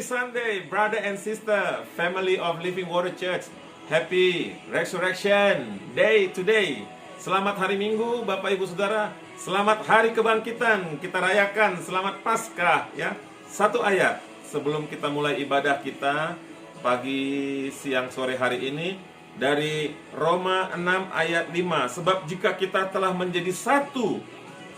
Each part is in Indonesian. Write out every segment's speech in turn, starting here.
Sunday, brother and sister, family of Living Water Church. Happy Resurrection Day today. Selamat hari Minggu, Bapak Ibu Saudara. Selamat hari kebangkitan. Kita rayakan selamat Paskah ya. Satu ayat sebelum kita mulai ibadah kita pagi, siang, sore hari ini dari Roma 6 ayat 5. Sebab jika kita telah menjadi satu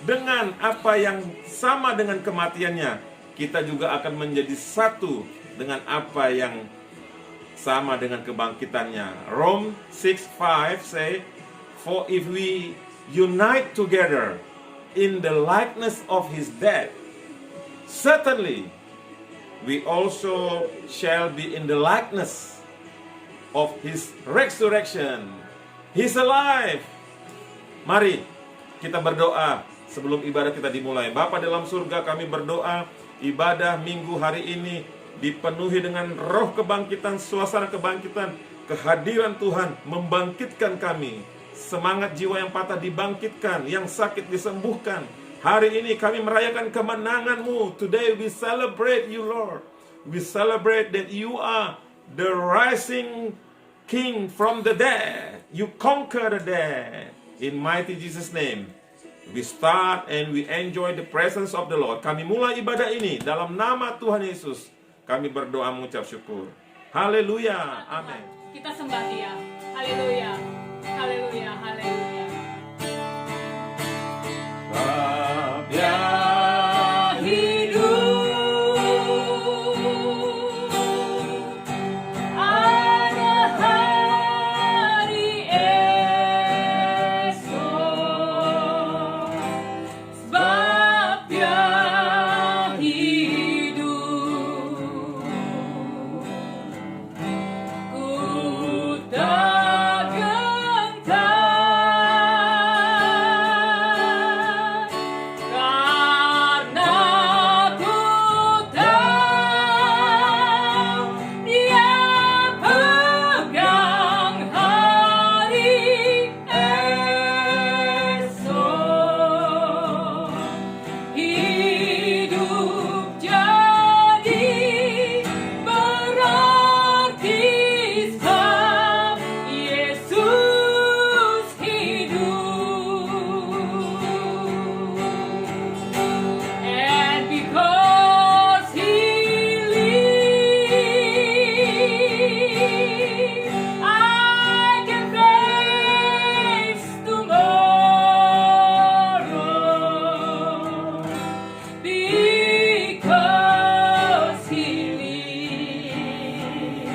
dengan apa yang sama dengan kematiannya, kita juga akan menjadi satu dengan apa yang sama dengan kebangkitannya. Rome 6:5 say, "For if we unite together in the likeness of his death, certainly we also shall be in the likeness of his resurrection." He's alive. Mari kita berdoa sebelum ibadah kita dimulai. Bapa dalam surga, kami berdoa ibadah minggu hari ini dipenuhi dengan roh kebangkitan, suasana kebangkitan, kehadiran Tuhan membangkitkan kami. Semangat jiwa yang patah dibangkitkan, yang sakit disembuhkan. Hari ini kami merayakan kemenangan-Mu. Today we celebrate You, Lord. We celebrate that You are the rising King from the dead. You conquer the dead. In mighty Jesus' name, we start and we enjoy the presence of the Lord. Kami mulai ibadah ini dalam nama Tuhan Yesus. Kami berdoa mengucap syukur. Haleluya. Amin. Kita sembah Dia. Haleluya. Haleluya. Haleluya. Bab yang Hidup ada hari esok, sebab Dia hidup. Ku tak gentar, karena ku tahu Dia pegang hari esok. Hidup jadi berarti sebab Yesus hidup. And because He lives, I can face tomorrow. Because He lives,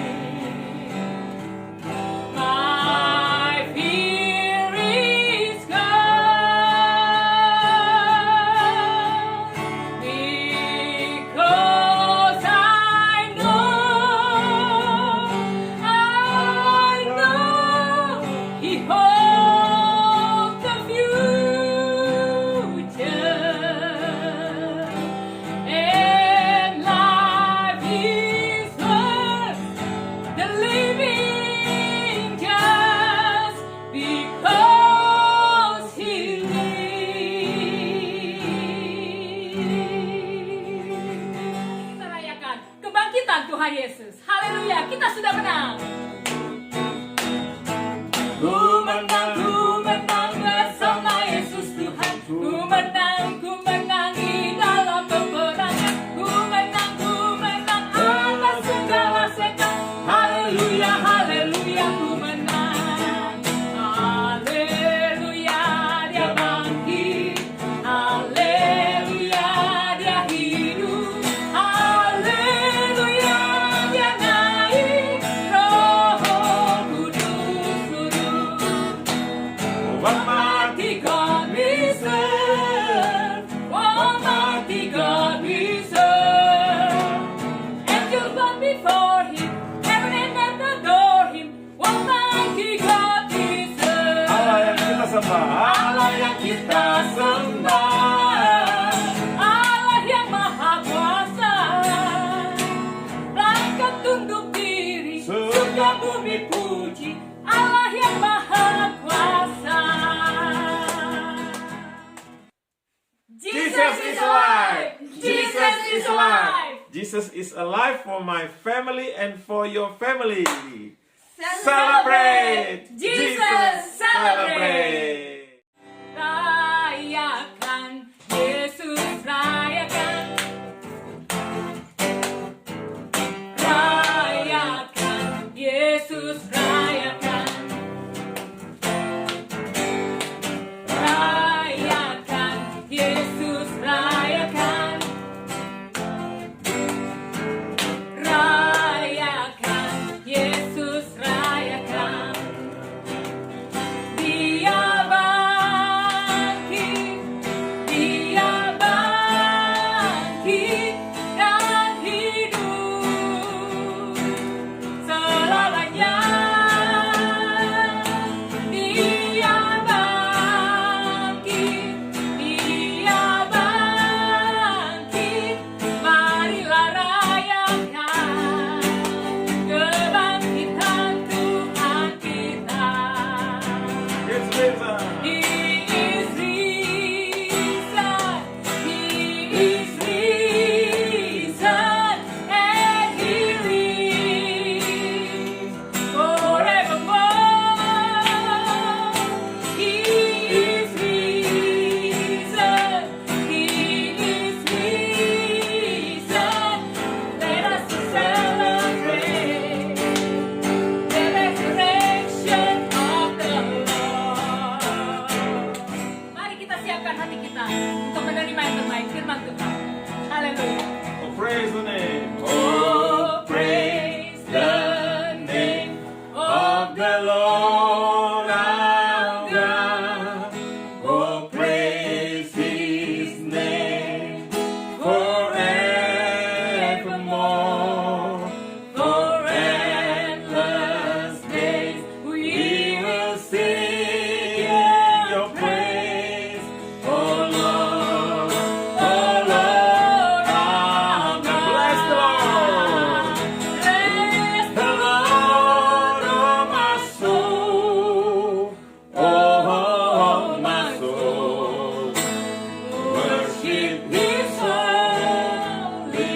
my fear is gone. Because I know He holds the future. And life is worth the living just because He lives. Kita rayakan kebangkitan Tuhan Yesus. Haleluya, kita sudah menang. Ku menang bersama Yesus Tuhan. Ku menangi dalam peperangan. Ku menang atas segala setan. Haleluya, haleluya, ku menang. Haleluya, Dia bangkit. Haleluya, Dia hidup. Haleluya, Dia naik. Roh Kudus turun. Jesus is alive for my family and for your family. Celebrate! Jesus Celebrate! Rayakan, Yesus rayakan. Rayakan, Yesus rayakan. Rayakan, Yesus rayakan. Rayakan, Yesus rayakan. Dia bangkit dan hidup selamanya. Dia bangkit, marilah rayakan kebangkitan Tuhan kita. Yes, Jesus. He is risen, He is risen, and He lives forevermore. He is risen, He is risen. Let us celebrate the resurrection of the Lord. Mari kita siapkan hati kita untuk menerima yang terbaik firman Tuhan. Haleluya. Oh, praise the name. Oh, praise the name of the Lord our God. Oh, praise His name forevermore. For endless days we will sing Your praise, Oh Lord, our God. Bless the Lord. Bless The Lord, oh my soul, oh my soul, worship His holy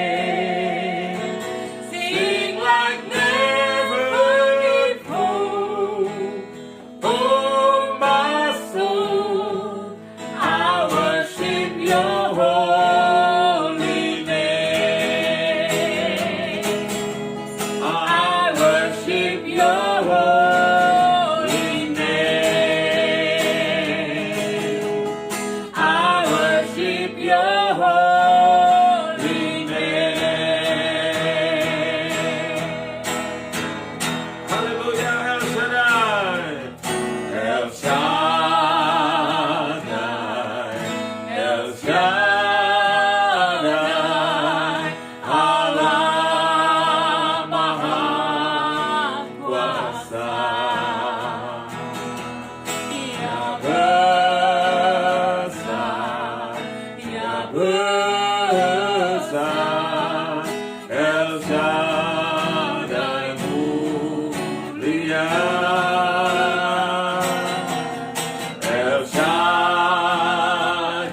name. Sing like never before, oh my soul, I worship Your holy name. I worship Your holy name. I worship Your holy name. Hallelujah, El Shaddai. El Shaddai. El Shaddai. Allah Maha Kuasa. Dia Besar, Dia besar, El Shaddai mulia. El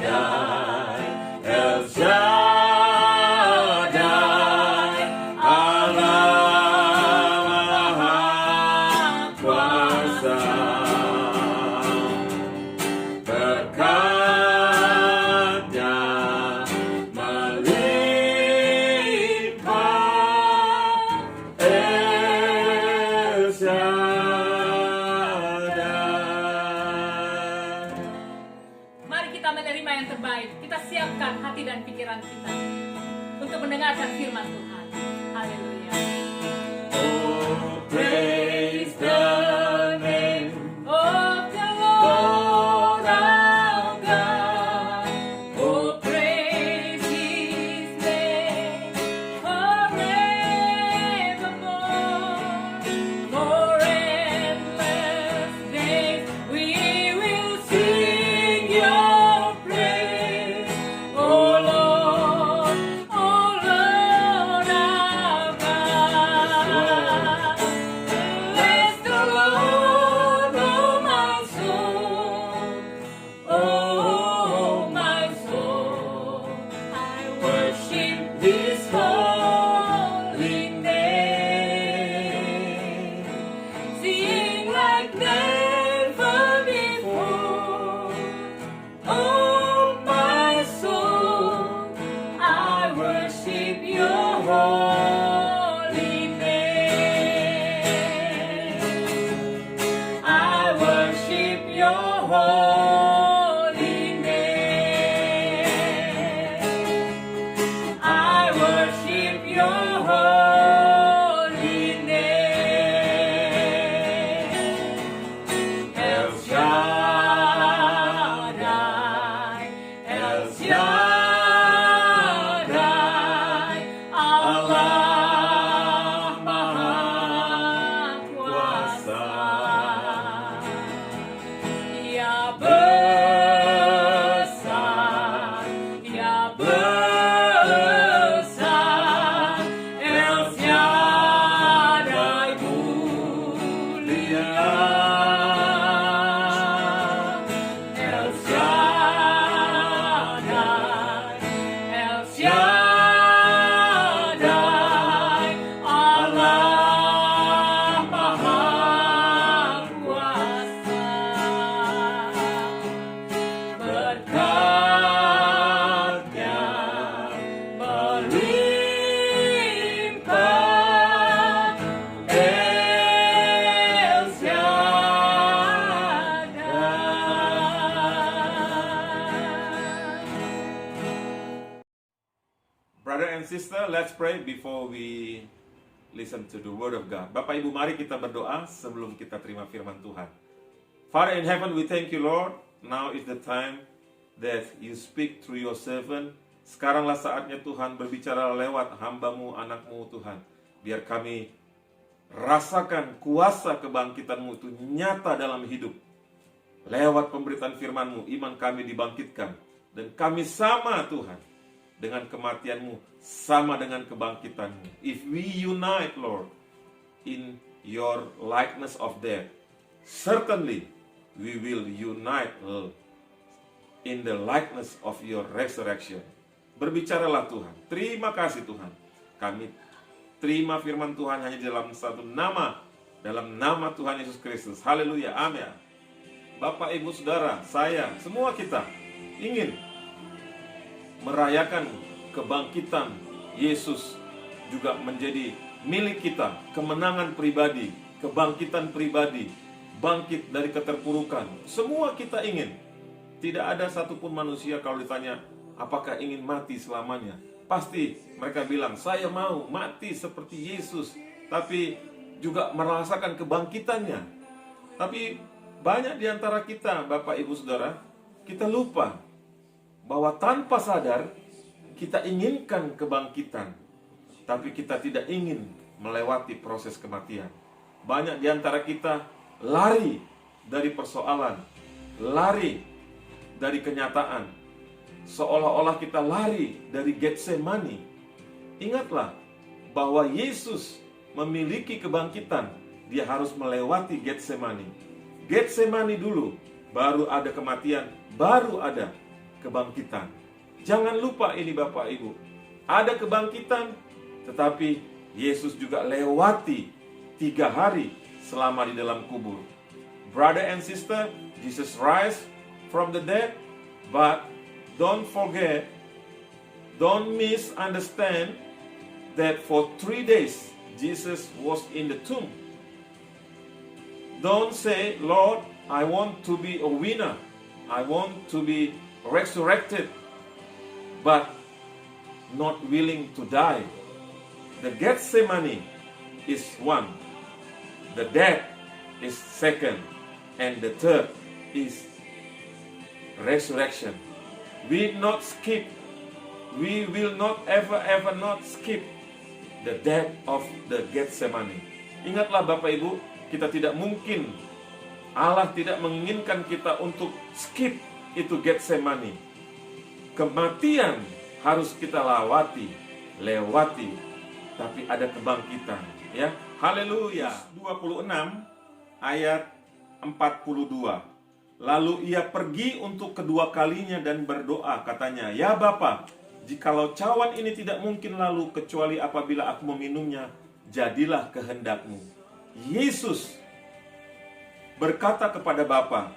Shaddai, El Shaddai, Allah Maha Kuasa. Berkatnya melimpah El Shaddai. Mari kita menerima yang terbaik. Kita siapkan hati dan pikiran kita untuk mendengarkan firman Tuhan. Haleluya. Oh, praise the name Oh, the Lord our God. Oh, praise His name forevermore. For endless days we will sing Your praise. Oh Lord our God. worship your holy name. I worship your holy name. I worship your holy name. El Shaddai, El Shaddai, Allah Maha Kuasa. Ya besar, ya besar, El Shaddai mulia. El Shaddai, El Shaddai, Allah Maha Kuasa. Berkatnya melimpah, El Shaddai. Brother and sister, let's pray before we listen to the word of God. Bapak Ibu, mari kita berdoa sebelum kita terima firman Tuhan. Father in heaven, we thank you, Lord. Now is the time that you speak through your servant. Sekaranglah saatnya Tuhan berbicara lewat hamba-Mu, anak-Mu, Tuhan. Biar kami rasakan kuasa kebangkitan-Mu itu nyata dalam hidup. Lewat pemberitaan firman-Mu, iman kami dibangkitkan. Dan kami sama, Tuhan, dengan kematian-Mu, sama dengan kebangkitan-Mu. If we unite, Lord, in your likeness of death, certainly we will unite in the likeness of your resurrection. Berbicaralah Tuhan. Terima kasih Tuhan. Kami terima firman Tuhan hanya dalam satu nama, dalam nama Tuhan Yesus Kristus. Haleluya, amin. Bapak, Ibu, Saudara, saya, semua kita ingin merayakan kebangkitan Yesus juga menjadi milik kita, kemenangan pribadi, kebangkitan pribadi, bangkit dari keterpurukan. Semua kita ingin. Tidak ada satupun manusia kalau ditanya apakah ingin mati selamanya, pasti mereka bilang saya mau mati seperti Yesus, tapi juga merasakan kebangkitannya. Tapi banyak di antara kita, Bapak, Ibu, Saudara, kita lupa bahwa tanpa sadar kita inginkan kebangkitan, tapi kita tidak ingin melewati proses kematian. Banyak di antara kita lari dari persoalan, lari dari kenyataan, seolah-olah kita lari dari Getsemani. Ingatlah bahwa Yesus memiliki kebangkitan, dia harus melewati Getsemani. Getsemani dulu, baru ada kematian, baru ada kebangkitan. Jangan lupa ini Bapak Ibu, ada kebangkitan, tetapi Yesus juga lewati 3 hari selama di dalam kubur. Brother and sister, Jesus rise from the dead, but don't forget, don't misunderstand that for 3 days Jesus was in the tomb. Don't say, Lord, I want to be a winner, I want to be resurrected, but not willing to die. The Gethsemane is one, the death is second, and the third is resurrection. We not skip, we will not ever not skip the death of the Gethsemane. Ingatlah Bapak Ibu, kita tidak mungkin, Allah tidak menginginkan kita untuk skip itu Getsemani. Kematian harus kita lewati, tapi ada kebangkitan, ya. Haleluya. 26 ayat 42. Lalu ia pergi untuk kedua kalinya dan berdoa, katanya, ya Bapa, jikalau cawan ini tidak mungkin lalu kecuali apabila aku meminumnya, jadilah kehendak-Mu. Yesus berkata kepada Bapa,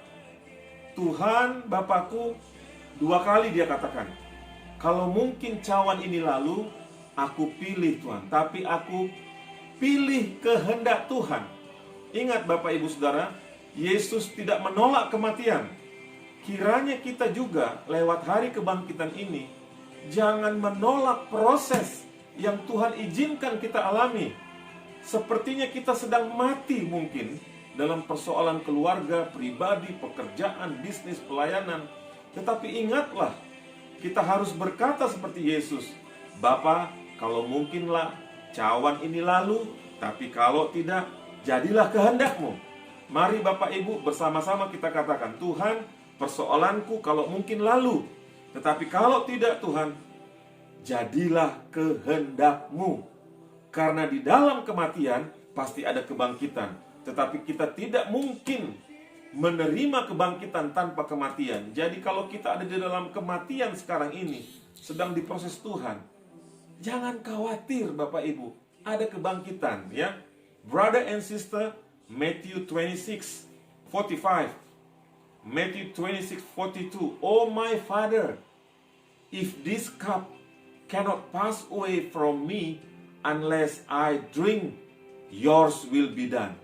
Tuhan Bapakku, 2 kali dia katakan, kalau mungkin cawan ini lalu, aku pilih Tuhan, tapi aku pilih kehendak Tuhan. Ingat Bapak Ibu Saudara, Yesus tidak menolak kematian. Kiranya kita juga lewat hari kebangkitan ini jangan menolak proses yang Tuhan izinkan kita alami. Sepertinya kita sedang mati mungkin dalam persoalan keluarga, pribadi, pekerjaan, bisnis, pelayanan. Tetapi ingatlah, kita harus berkata seperti Yesus, Bapa, kalau mungkinlah cawan ini lalu, tapi kalau tidak, jadilah kehendak-Mu. Mari Bapak Ibu bersama-sama kita katakan, Tuhan, persoalanku kalau mungkin lalu, tetapi kalau tidak Tuhan, jadilah kehendak-Mu. Karena di dalam kematian pasti ada kebangkitan, tetapi kita tidak mungkin menerima kebangkitan tanpa kematian. Jadi kalau kita ada di dalam kematian sekarang ini, sedang diproses Tuhan, jangan khawatir Bapak Ibu, ada kebangkitan ya. Brother and sister, Matthew 26:45. Matthew 26:42. Oh my Father, if this cup cannot pass away from me unless I drink, yours will be done.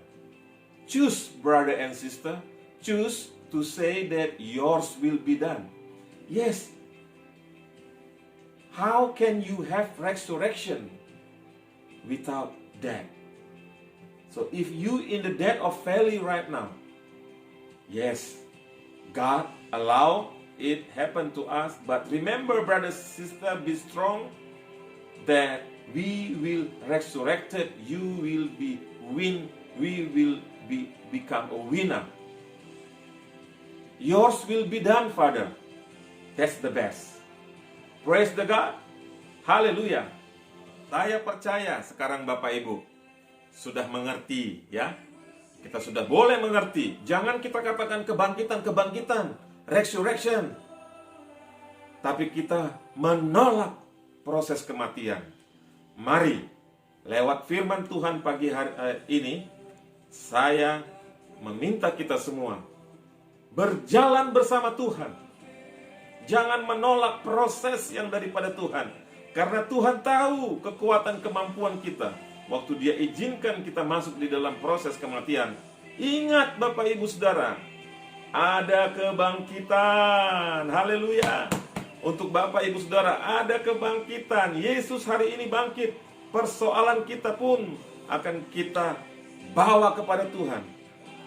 Choose, brother and sister, choose to say that yours will be done. Yes. How can you have resurrection without death? So if you in the death of valley right now, yes, God allow it happen to us, but remember, brother, sister, be strong that we will resurrected, you will be win, we will become a winner. Yours will be done, Father. That's the best. Praise the God. Haleluya. Saya percaya sekarang Bapak Ibu sudah mengerti ya. Kita sudah boleh mengerti. Jangan kita katakan kebangkitan, resurrection. Tapi kita menolak proses kematian. Mari, lewat firman Tuhan pagi hari ini, saya meminta kita semua berjalan bersama Tuhan. Jangan menolak proses yang daripada Tuhan. Karena Tuhan tahu kekuatan kemampuan kita. Waktu Dia izinkan kita masuk di dalam proses kematian. Ingat Bapak Ibu Saudara, ada kebangkitan. Haleluya. Untuk Bapak Ibu Saudara, ada kebangkitan. Yesus hari ini bangkit. Persoalan kita pun akan kita bawa kepada Tuhan.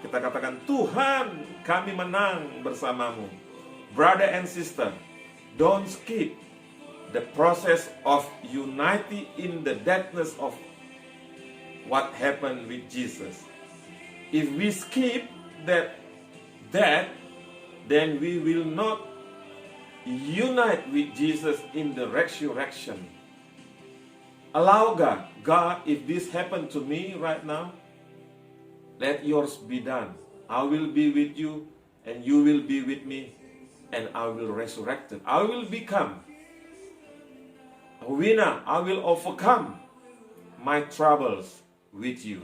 Kita katakan, Tuhan, kami menang bersamamu. Brother and sister, don't skip the process of unity in the deadness of what happened with Jesus. If we skip that, then we will not unite with Jesus in the resurrection. Allow God, if this happened to me right now, let yours be done. I will be with you, and you will be with me, and I will resurrect it. I will become a winner. I will overcome my troubles with you.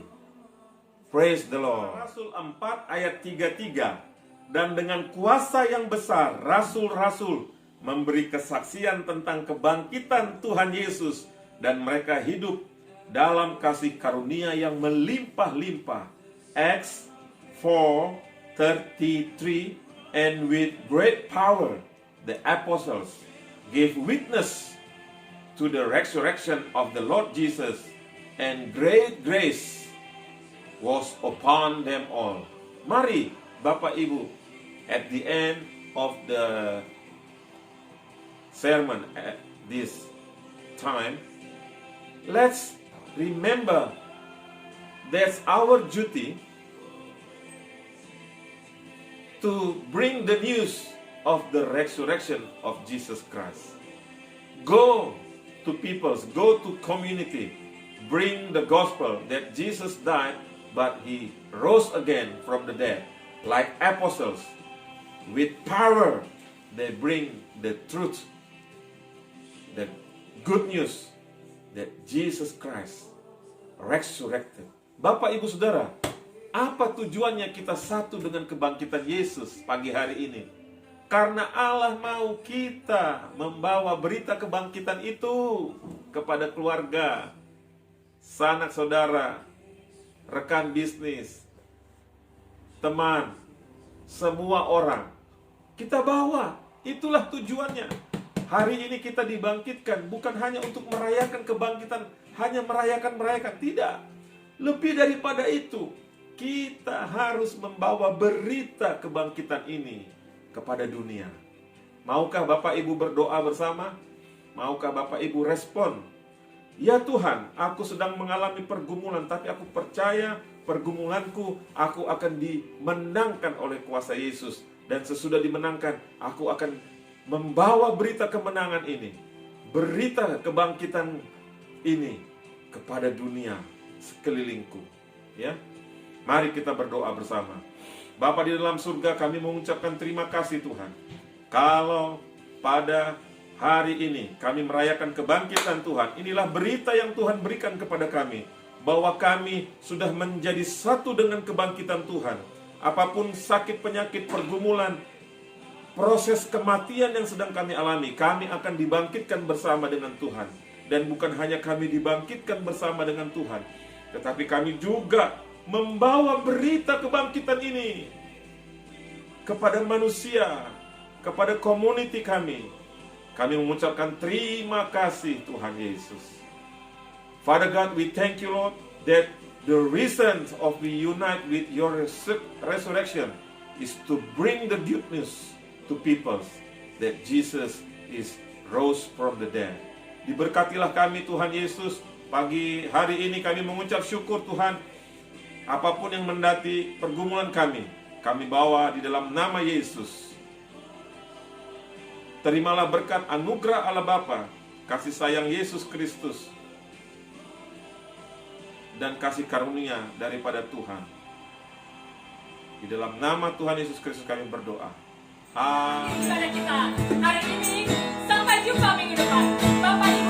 Praise the Lord. Rasul 4 ayat 33. Dan dengan kuasa yang besar, rasul-rasul memberi kesaksian tentang kebangkitan Tuhan Yesus, dan mereka hidup dalam kasih karunia yang melimpah-limpah. Acts 4:33. And with great power the apostles gave witness to the resurrection of the Lord Jesus, and great grace was upon them all. Mari Bapak Ibu, at the end of the sermon at this time, let's remember that's our duty to bring the news of the resurrection of Jesus Christ. Go to peoples, go to community, bring the gospel that Jesus died, but He rose again from the dead. Like apostles, with power, they bring the truth, the good news that Jesus Christ resurrected. Bapak Ibu Saudara, apa tujuannya kita satu dengan kebangkitan Yesus pagi hari ini? Karena Allah mau kita membawa berita kebangkitan itu kepada keluarga, sanak saudara, rekan bisnis, teman, semua orang. Kita bawa, itulah tujuannya. Hari ini kita dibangkitkan bukan hanya untuk merayakan kebangkitan, hanya merayakan, tidak. Lebih daripada itu, kita harus membawa berita kebangkitan ini kepada dunia. Maukah Bapak Ibu berdoa bersama? Maukah Bapak Ibu respon? Ya Tuhan, aku sedang mengalami pergumulan, tapi aku percaya pergumulanku aku akan dimenangkan oleh kuasa Yesus. Dan sesudah dimenangkan, aku akan membawa berita kemenangan ini, berita kebangkitan ini kepada dunia sekelilingku. Ya, mari kita berdoa bersama. Bapa di dalam surga, kami mengucapkan terima kasih Tuhan. Kalau pada hari ini kami merayakan kebangkitan Tuhan, inilah berita yang Tuhan berikan kepada kami, bahwa kami sudah menjadi satu dengan kebangkitan Tuhan. Apapun sakit, penyakit, pergumulan, proses kematian yang sedang kami alami, kami akan dibangkitkan bersama dengan Tuhan. Dan bukan hanya kami dibangkitkan bersama dengan Tuhan, tetapi kami juga membawa berita kebangkitan ini kepada manusia, kepada community kami. Kami mengucapkan terima kasih Tuhan Yesus. Father God, we thank you Lord, that the reason of we unite with your resurrection is to bring the good news to people that Jesus is rose from the dead. Diberkatilah kami Tuhan Yesus. Pagi hari ini kami mengucap syukur Tuhan. Apapun yang mendati pergumulan kami bawa di dalam nama Yesus. Terimalah berkat anugerah Allah Bapa, kasih sayang Yesus Kristus, dan kasih karunia daripada Tuhan. Di dalam nama Tuhan Yesus Kristus kami berdoa. Amin. Kepada kita hari ini, sampai jumpa minggu depan. Bapak Ibu